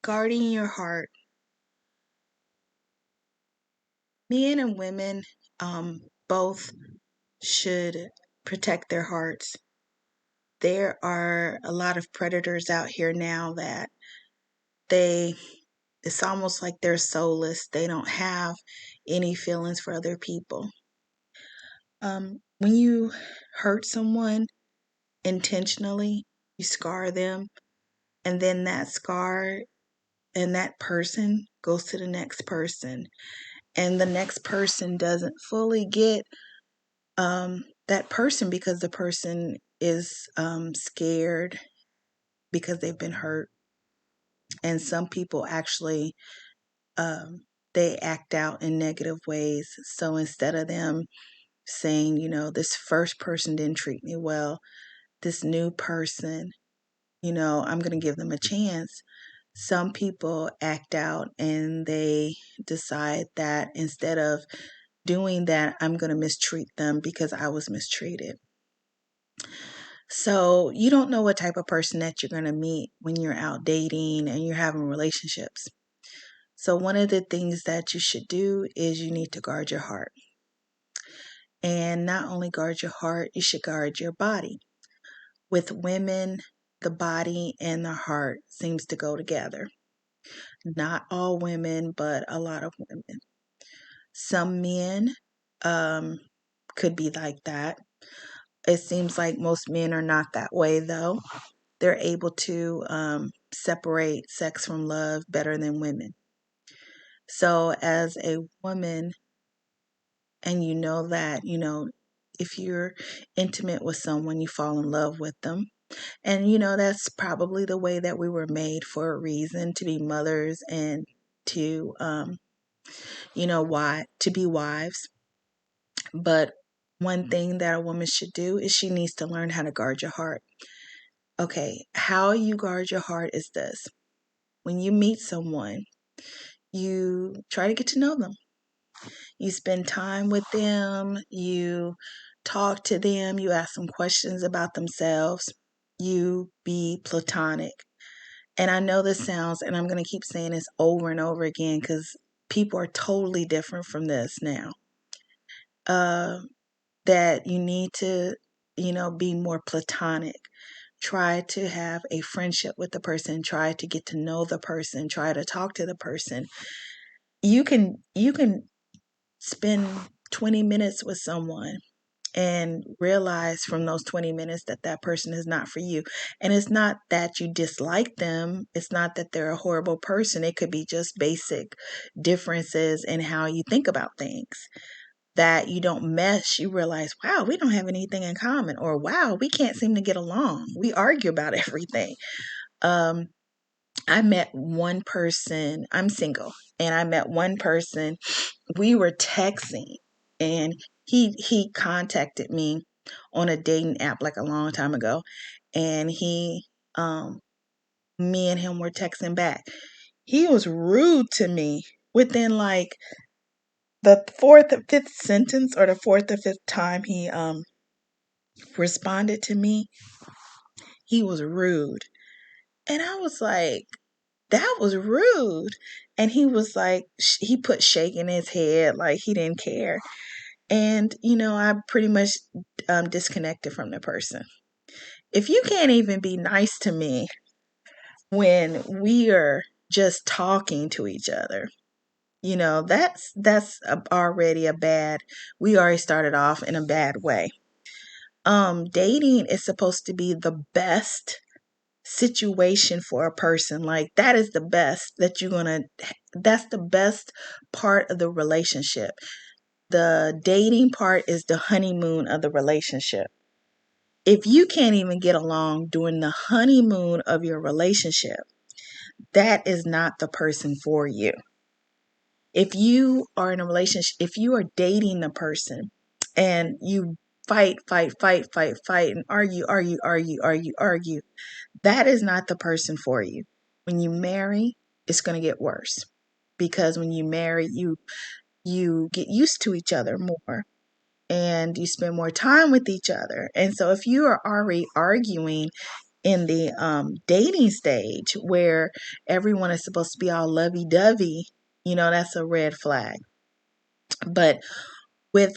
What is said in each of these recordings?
Guarding your heart. Men and women both should protect their hearts. There are a lot of predators out here now that they it's almost like they're soulless. They don't have any feelings for other people. When you hurt someone intentionally, you scar them, and then that scar and that person goes to the next person, and the next person doesn't fully get that person because the person is scared because they've been hurt. And some people actually um, they act out in negative ways. So instead of them saying, this first person didn't treat me well, this new person, I'm going to give them a chance. Some people act out and they decide that instead of doing that, I'm going to mistreat them because I was mistreated. So you don't know what type of person that you're going to meet when you're out dating and you're having relationships. So one of the things that you should do is you need to guard your heart. And not only guard your heart, you should guard your body. With women, the body and the heart seems to go together. Not all women, but a lot of women. Some men um, could be like that. It seems like most men are not that way, though. They're able to separate sex from love better than women. So, as a woman, and you know that, if you're intimate with someone, you fall in love with them. And, that's probably the way that we were made for a reason to be mothers and to, why, to be wives. But one thing that a woman should do is she needs to learn how to guard your heart. Okay, how you guard your heart is this. When you meet someone, you try to get to know them. You spend time with them, you talk to them, you ask them questions about themselves, you be platonic. And I know this sounds, and I'm going to keep saying this over and over again because people are totally different from this now. That you need to, be more platonic. Try to have a friendship with the person, try to get to know the person, try to talk to the person. You can spend 20 minutes with someone and realize from those 20 minutes that that person is not for you. And it's not that you dislike them. It's not that they're a horrible person. It could be just basic differences in how you think about things that you don't mesh. You realize, wow, we don't have anything in common, or wow, we can't seem to get along. We argue about everything. Um, I met one person, I'm single, and I met one person. We were texting and he contacted me on a dating app like a long time ago, and he me and him were texting back. He was rude to me within like the fourth or fifth sentence, or the fourth or fifth time he responded to me. He was rude, and I was like, that was rude. And he was like, he put shaking his head like he didn't care. And, I pretty much disconnected from the person. If you can't even be nice to me when we are just talking to each other, already a bad. We already started off in a bad way. Dating is supposed to be the best situation for a person. Like that is the best that you're gonna. That's the best part of the relationship. The dating part is the honeymoon of the relationship. If you can't even get along during the honeymoon of your relationship, that is not the person for you. If you are in a relationship, if you are dating the person and you fight, and argue, that is not the person for you. When you marry, it's going to get worse because when you marry, you get used to each other more and you spend more time with each other. And so if you are already arguing in the dating stage where everyone is supposed to be all lovey-dovey, that's a red flag. But with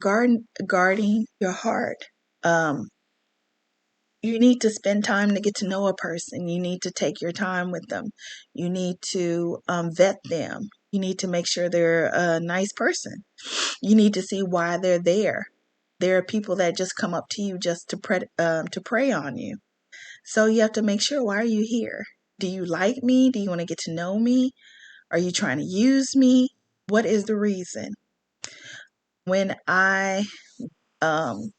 guarding your heart, um, you need to spend time to get to know a person. You need to take your time with them. You need to vet them. You need to make sure they're a nice person. You need to see why they're there. There are people that just come up to you just to prey on you. So you have to make sure, why are you here? Do you like me? Do you want to get to know me? Are you trying to use me? What is the reason? When I um,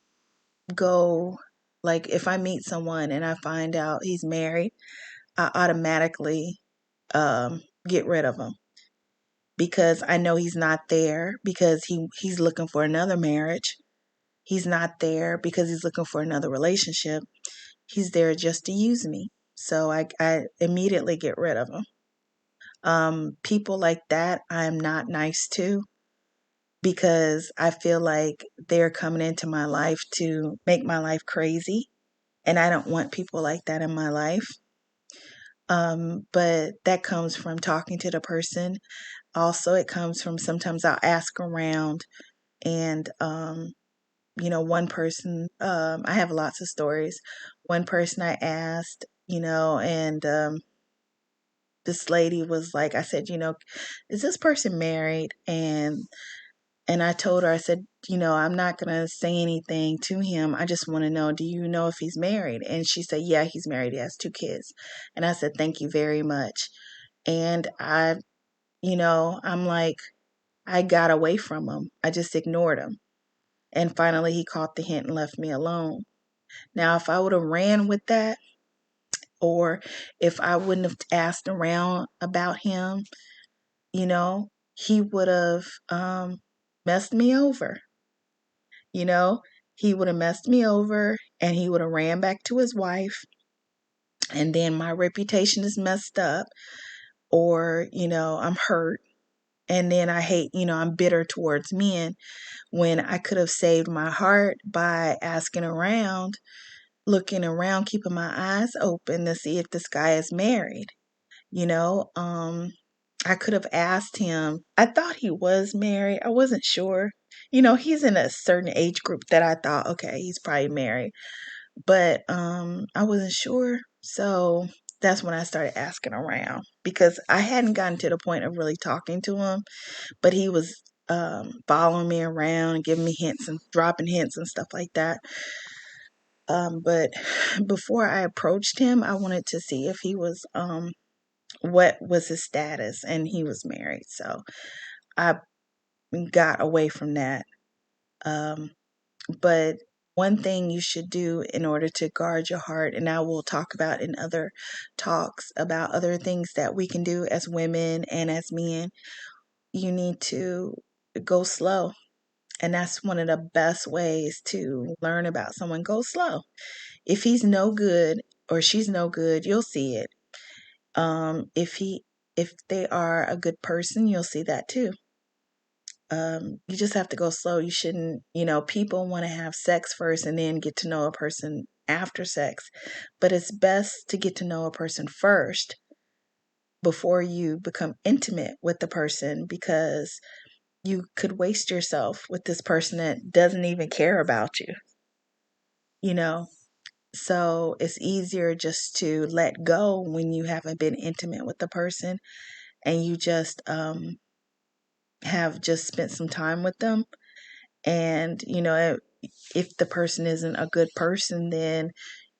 go, like if I meet someone and I find out he's married, I automatically get rid of him because I know he's not there because he's looking for another marriage. He's not there because he's looking for another relationship. He's there just to use me. So I immediately get rid of him. People like that I'm not nice to because I feel like they're coming into my life to make my life crazy. And I don't want people like that in my life. But that comes from talking to the person. Also, it comes from sometimes I'll ask around and, one person, I have lots of stories. One person I asked, and this lady was like, I said, is this person married? And I told her, I said, I'm not going to say anything to him. I just want to know, do you know if he's married? And she said, yeah, he's married. He has 2 kids. And I said, thank you very much. And I'm like, I got away from him. I just ignored him. And finally, he caught the hint and left me alone. Now, if I would have ran with that, or if I wouldn't have asked around about him, he would have messed me over. You know, he would have messed me over and he would have ran back to his wife. And then my reputation is messed up, or, I'm hurt. And then I'm bitter towards men when I could have saved my heart by asking around, looking around, keeping my eyes open to see if this guy is married. You know, I could have asked him. I thought he was married. I wasn't sure. He's in a certain age group that I thought, okay, he's probably married. But I wasn't sure. So that's when I started asking around because I hadn't gotten to the point of really talking to him, but he was following me around and giving me hints and dropping hints and stuff like that. But before I approached him, I wanted to see if he was what was his status, and he was married. So I got away from that. Um, but one thing you should do in order to guard your heart, and I will talk about in other talks about other things that we can do as women and as men, you need to go slow. And that's one of the best ways to learn about someone. Go slow. If he's no good or she's no good, you'll see it. If they are a good person, you'll see that too. You just have to go slow. You shouldn't, people want to have sex first and then get to know a person after sex. But it's best to get to know a person first before you become intimate with the person, because you could waste yourself with this person that doesn't even care about you, you know? So it's easier just to let go when you haven't been intimate with the person and you just have just spent some time with them. And, if the person isn't a good person, then,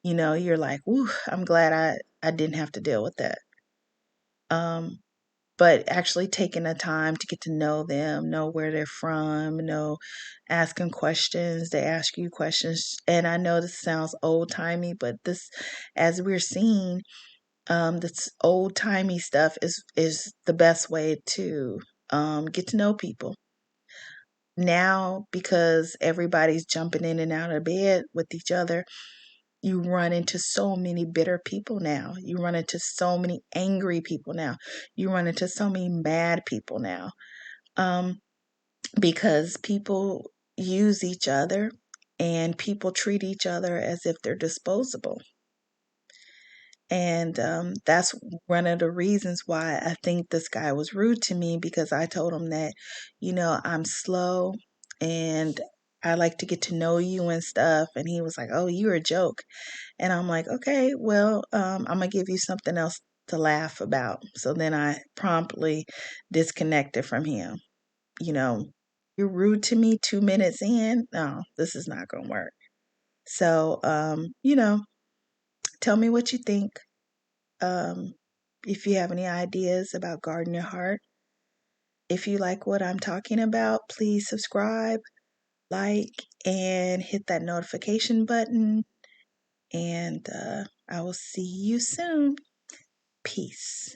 you're like, "Ooh, I'm glad I didn't have to deal with that." Um, but actually taking the time to get to know them, know where they're from, asking questions, they ask you questions. And I know this sounds old timey, but this, as we're seeing, this old timey stuff is the best way to get to know people now, because everybody's jumping in and out of bed with each other. You run into so many bitter people now. You run into so many angry people now. You run into so many mad people now, um, because people use each other and people treat each other as if they're disposable. And that's one of the reasons why I think this guy was rude to me, because I told him that, I'm slow and I like to get to know you and stuff. And he was like, "Oh, you're a joke." And I'm like, "Okay, well, I'm going to give you something else to laugh about." So then I promptly disconnected from him. You know, you're rude to me 2 minutes in. No, this is not going to work. So, tell me what you think. Um, if you have any ideas about guarding your heart. If you like what I'm talking about, please subscribe, like, and hit that notification button. And I will see you soon. Peace.